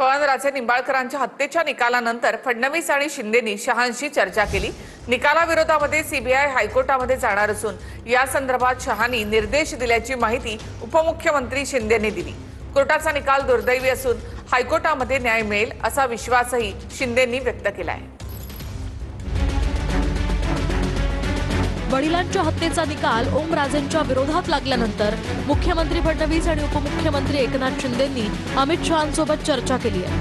पवनराजे निंबाळकरांच्या हत्येच्या निकालानंतर फडणवीस आणि शिंदेंनी शहांशी चर्चा केली। निकालाविरोधामध्ये सीबीआय हायकोर्टामध्ये जाणार असून या संदर्भात शहांनी निर्देश दिल्याची माहिती उपमुख्यमंत्री शिंदेंनी दिली। कोर्टाचा निकाल दुर्दैवी असून हायकोर्टामध्ये न्याय मिळेल असा विश्वासही शिंदेंनी व्यक्त केला आहे। वडिलांच्या हत्येचा निकाल ओमराजेंच्या विरोधात लागल्यानंतर मुख्यमंत्री फडणवीस आणि उपमुख्यमंत्री एकनाथ शिंदेंनी अमित शहांसोबत चर्चा केली आहे।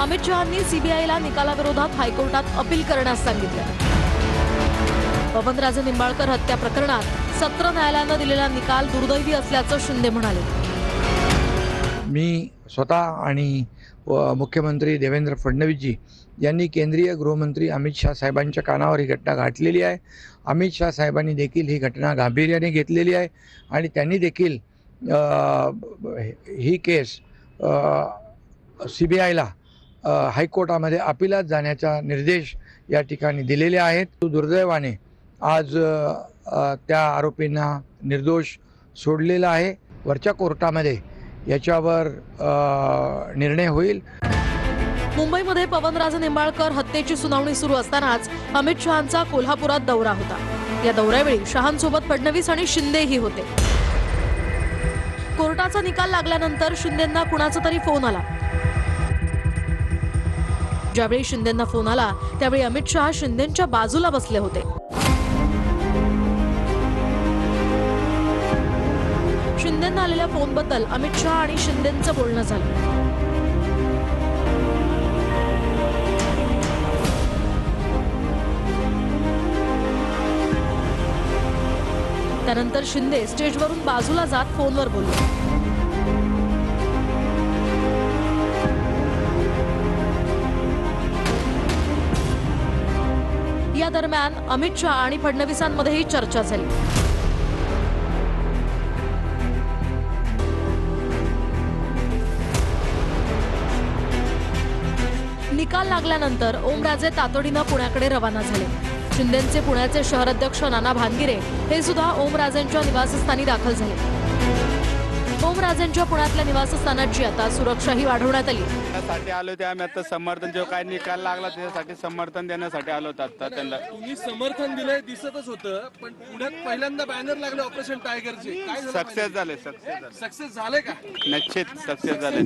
अमित शहांनी सीबीआयला निकालाविरोधात हायकोर्टात अपील करण्यास सांगितले। पवनराजे निंबाळकर हत्या प्रकरणात सत्र न्यायालयाने दिलेला निकाल दुर्दैवी असल्याचं शिंदे म्हणाले। मी स्वतः आणि मुख्यमंत्री देवेंद्र फडणवीसजी यांनी केंद्रीय गृहमंत्री अमित शाह साहेबांच्या कानावर ही घटना गाठलेली आहे। अमित शाह साहेबांनी देखील ही घटना गांभीर्याने घेतलेली आहे आणि त्यांनी देखील ही केस सीबीआयला हायकोर्टामध्ये अपिलात जाण्याचा निर्देश या ठिकाणी दिलेले आहेत। दुर्दैवाने आज त्या आरोपींना निर्दोष सोडलेला आहे। वरच्या कोर्टामध्ये याच्यावर निर्णय होईल। मुंबईमध्ये पवनराजे निंबाळकर हत्येची सुनावणी सुरू असतानाच अमित शहांचा कोल्हापुरात दौरा होता। या दौऱ्यावेळी शहांसोबत फडणवीस आणि शिंदेही होते। कोर्टाचा निकाल लागल्यानंतर शिंदेंना कुणाचा तरी फोन आला। ज्यावेळी शिंदेंना फोन आला त्यावेळी अमित शहा शिंदेंच्या बाजूला बसले होते। शिंदेंना आलेल्या फोनबद्दल अमित शहा आणि शिंदेंचं बोलणं झालं। त्यानंतर शिंदे स्टेजवरून बाजूला जात फोनवर बोलले। या दरम्यान अमित शहा आणि फडणवीसांमध्येही चर्चा झाली। निकाल लागल्यानंतर ओमराजे तातडीने पुण्याकडे रवाना झाले। शिंदेंचे पुण्याचे शहर अध्यक्ष नाना भानगिरे हे सुद्धा ओमराजेंच्या निवासस्थानी दाखल झाले। ओमराजेंच्या पुण्यातल्या निवासस्थानाची आता सुरक्षाही वाढवण्यात आली। त्यासाठी आलो ते आम्ही आता समर्थन जो काय निकाल लागला त्याच्यासाठी समर्थन देण्यासाठी आलो आता त्यांना। तुम्ही समर्थन दिलंय दिसतच होतं, पण पुण्यात पहिल्यांदा बॅनर लागले ऑपरेशन टायगरचे, काय सक्सेस झाले सक्सेस झाले का? निश्चित सक्सेस झाले।